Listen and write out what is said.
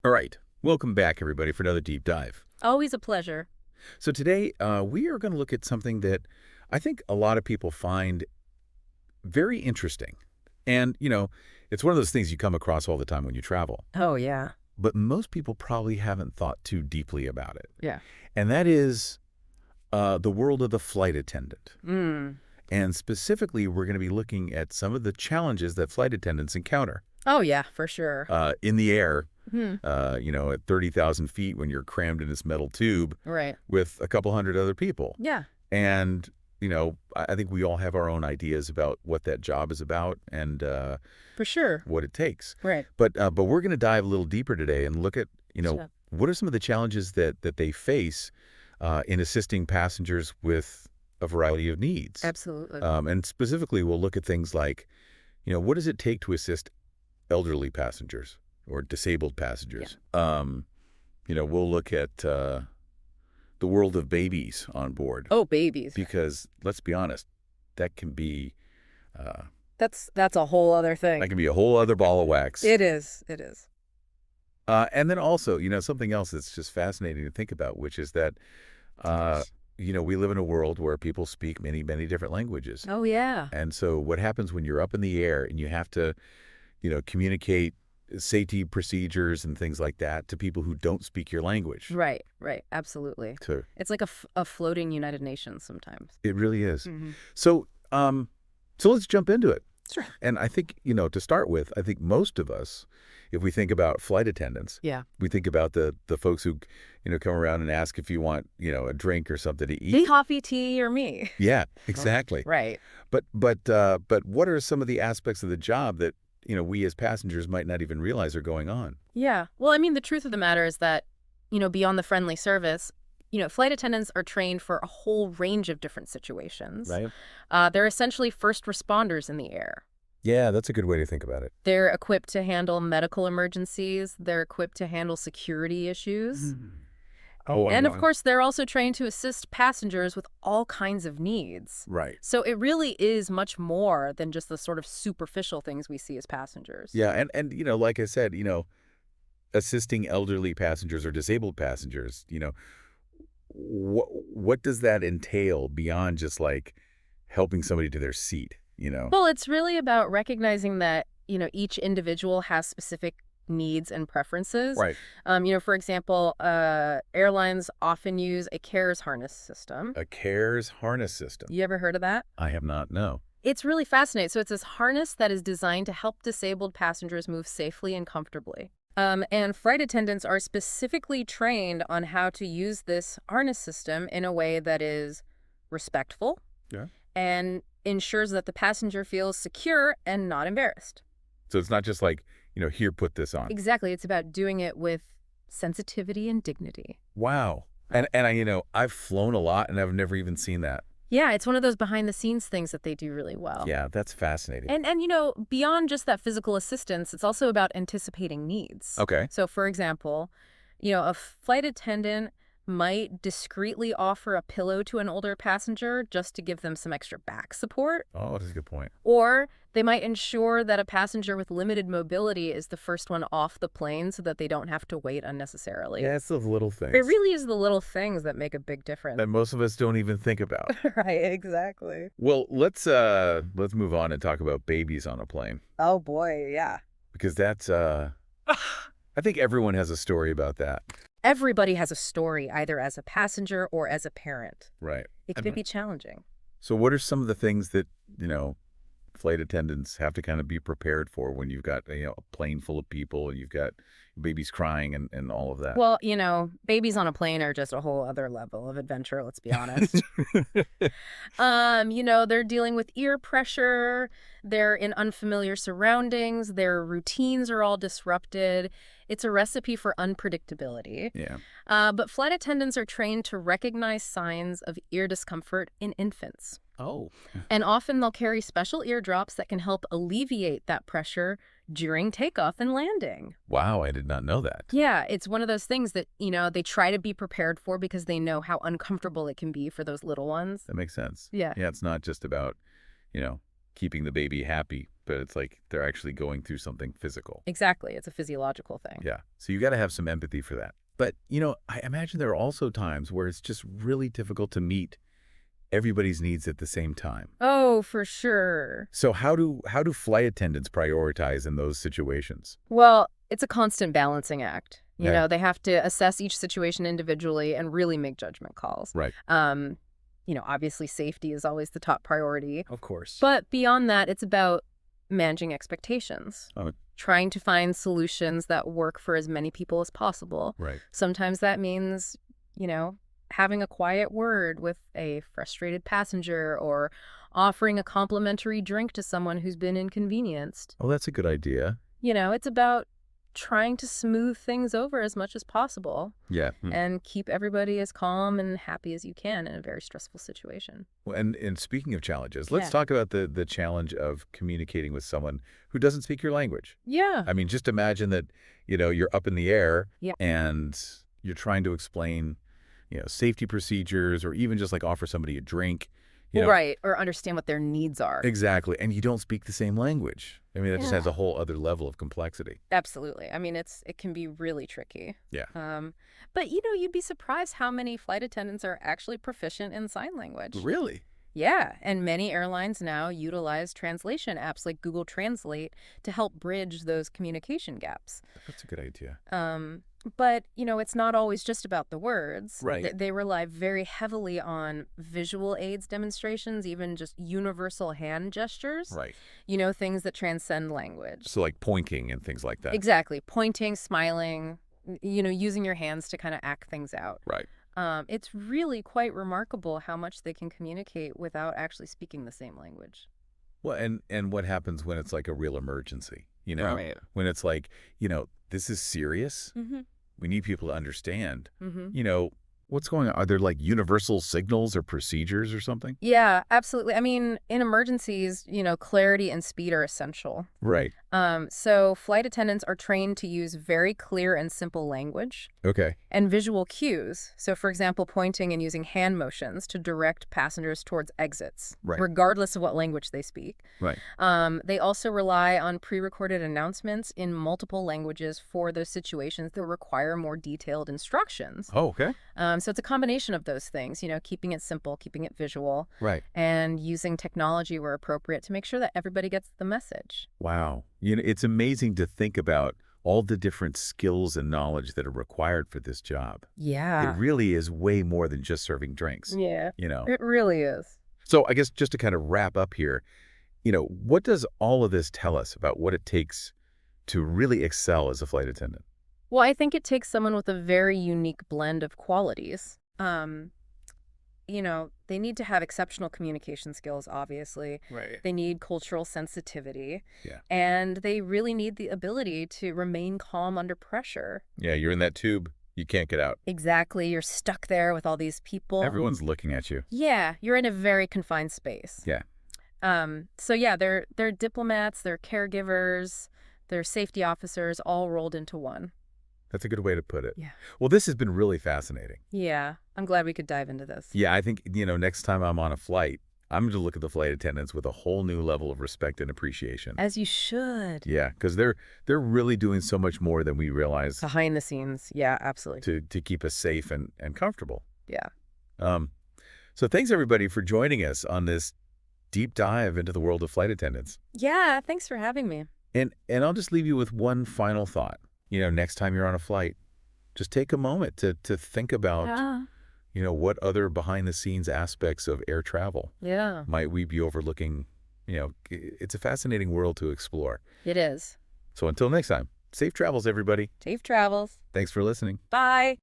All right. Welcome back, everybody, for another deep dive. Always a pleasure. So today, we are going to look at something that I think a lot of people find very interesting. And, it's one of those things you come across all the time when you travel. Oh, yeah. But most people probably haven't thought too deeply about it. Yeah. And that is the world of the flight attendant. Mm. And specifically, we're going to be looking at some of the challenges that flight attendants encounter Oh, yeah, for sure. in the air, Hmm. at 30,000 feet when you're crammed in this metal tube Right. with a couple hundred other people. Yeah. And, I think we all have our own ideas about what that job is about and For sure. what it takes. Right. But we're going to dive a little deeper today and look at, Sure. what are some of the challenges that they face in assisting passengers with a variety of needs. Absolutely. And specifically, we'll look at things like, what does it take to assist elderly passengers or disabled passengers? We'll look at the world of babies on board. Oh, babies. Because let's be honest, that can be That's a whole other thing. a whole other ball of wax. It is. It is. And then also, something else that's just fascinating to think about, which is that, we live in a world where people speak many, many different languages. Oh, yeah. And so what happens when you're up in the air and you have to, communicate safety procedures and things like that to people who don't speak your language? Right. Right. Absolutely. So It's like a floating United Nations sometimes. it really is. Mm-hmm. So let's jump into it. Sure. And I think, to start with, I think most of us, if we think about flight attendants, Yeah. we think about the folks who, come around and ask if you want, a drink or something to eat. Hey, coffee, tea, or me. Yeah, exactly. Right. But what are some of the aspects of the job that, we as passengers might not even realize are going on? Yeah. Well, I mean, the truth of the matter is that, beyond the friendly service, flight attendants are trained for a whole range of different situations. Right. They're essentially first responders in the air. Yeah, that's a good way to think about it. They're equipped to handle medical emergencies. They're equipped to handle security issues. Oh, And of course, they're also trained to assist passengers with all kinds of needs. Right. So it really is much more than just the sort of superficial things we see as passengers. Yeah, and like I said, assisting elderly passengers or disabled passengers, what does that entail beyond just like helping somebody to their seat, Well, it's really about recognizing that, each individual has specific needs and preferences. Right. For example, airlines often use a CARES harness system. A CARES harness system. You ever heard of that? I have not, no. It's really fascinating. So it's this harness that is designed to help disabled passengers move safely and comfortably. And flight attendants are specifically trained on how to use this harness system in a way that is respectful. Yeah. And ensures that the passenger feels secure and not embarrassed. So it's not just like, here, put this on. Exactly. It's about doing it with sensitivity and dignity. Wow. And I've flown a lot and I've never even seen that. Yeah, it's one of those behind-the-scenes things that they do really well. Yeah, that's fascinating. And beyond just that physical assistance, it's also about anticipating needs. Okay. So, for example, a flight attendant might discreetly offer a pillow to an older passenger just to give them some extra back support. Oh, that's a good point. Or they might ensure that a passenger with limited mobility is the first one off the plane so that they don't have to wait unnecessarily. Yeah, it's those little things. It really is the little things that make a big difference. That most of us don't even think about. Right, exactly. Well, let's move on and talk about babies on a plane, Oh, boy, yeah. because that's I think everyone has a story about that. Everybody has a story, either as a passenger or as a parent. Right. It can be challenging. So what are some of the things that, flight attendants have to kind of be prepared for when you've got, a plane full of people and you've got babies crying and all of that? Well, babies on a plane are just a whole other level of adventure, let's be honest. They're dealing with ear pressure, they're in unfamiliar surroundings, their routines are all disrupted. It's a recipe for unpredictability. Yeah. But flight attendants are trained to recognize signs of ear discomfort in infants. Oh. And often they'll carry special eardrops that can help alleviate that pressure during takeoff and landing. Wow, I did not know that. Yeah, it's one of those things that, they try to be prepared for because they know how uncomfortable it can be for those little ones. That makes sense. Yeah. Yeah, it's not just about, keeping the baby happy, but it's like they're actually going through something physical. Exactly. It's a physiological thing. Yeah. So you got to have some empathy for that. But, I imagine there are also times where it's just really difficult to meet everybody's needs at the same time. Oh, for sure. So how do flight attendants prioritize in those situations? Well, it's a constant balancing act. Yeah. They have to assess each situation individually and really make judgment calls. Right. Obviously safety is always the top priority. Of course. But beyond that, it's about managing expectations. Oh. Trying to find solutions that work for as many people as possible. Right. Sometimes that means, having a quiet word with a frustrated passenger or offering a complimentary drink to someone who's been inconvenienced. Oh, that's a good idea. It's about trying to smooth things over as much as possible. Yeah. And keep everybody as calm and happy as you can in a very stressful situation. Well, and speaking of challenges, let's Yeah. talk about the challenge of communicating with someone who doesn't speak your language. Yeah. I mean, just imagine that, you're up in the air Yeah. and you're trying to explain, safety procedures or even just like offer somebody a drink. Right. Or understand what their needs are. Exactly. And you don't speak the same language. I mean, that just Yeah. has a whole other level of complexity. Absolutely. I mean, it can be really tricky. Yeah. But you'd be surprised how many flight attendants are actually proficient in sign language. Really? Yeah, and many airlines now utilize translation apps like Google Translate to help bridge those communication gaps. That's a good idea. But, it's not always just about the words. Right. They rely very heavily on visual aids demonstrations, even just universal hand gestures. Right. Things that transcend language. So like pointing and things like that. Exactly. Pointing, smiling, using your hands to kind of act things out. Right. It's really quite remarkable how much they can communicate without actually speaking the same language. Well, and what happens when it's like a real emergency, Right. When it's like, this is serious. Mm-hmm. We need people to understand, Mm-hmm. What's going on? Are there like universal signals or procedures or something? Yeah, absolutely. I mean, in emergencies, clarity and speed are essential. Right. So flight attendants are trained to use very clear and simple language Okay. and visual cues. So, for example, pointing and using hand motions to direct passengers towards exits, Right. regardless of what language they speak. Right. They also rely on pre-recorded announcements in multiple languages for those situations that require more detailed instructions. Oh, okay. So it's a combination of those things, keeping it simple, keeping it visual, Right. and using technology where appropriate to make sure that everybody gets the message. Wow. It's amazing to think about all the different skills and knowledge that are required for this job. Yeah. It really is way more than just serving drinks, Yeah. It really is. So I guess just to kind of wrap up here, what does all of this tell us about what it takes to really excel as a flight attendant? Well, I think it takes someone with a very unique blend of qualities. They need to have exceptional communication skills, obviously. Right. They need cultural sensitivity. Yeah. And they really need the ability to remain calm under pressure. Yeah, you're in that tube. You can't get out. Exactly. You're stuck there with all these people. Everyone's looking at you. Yeah, you're in a very confined space. Yeah. So yeah, they're diplomats, they're caregivers, they're safety officers, all rolled into one. That's a good way to put it. Yeah. Well, this has been really fascinating. Yeah, I'm glad we could dive into this. Yeah, I think, next time I'm on a flight, I'm going to look at the flight attendants with a whole new level of respect and appreciation. As you should. Yeah, because they're really doing so much more than we realize Behind the scenes. Yeah, absolutely. to keep us safe and comfortable. Yeah. So thanks, everybody, for joining us on this deep dive into the world of flight attendants. Yeah, thanks for having me. And I'll just leave you with one final thought. Next time you're on a flight, just take a moment to think about, what other behind-the-scenes aspects of air travel Yeah. might we be overlooking. It's a fascinating world to explore. It is. So until next time, safe travels, everybody. Safe travels. Thanks for listening. Bye.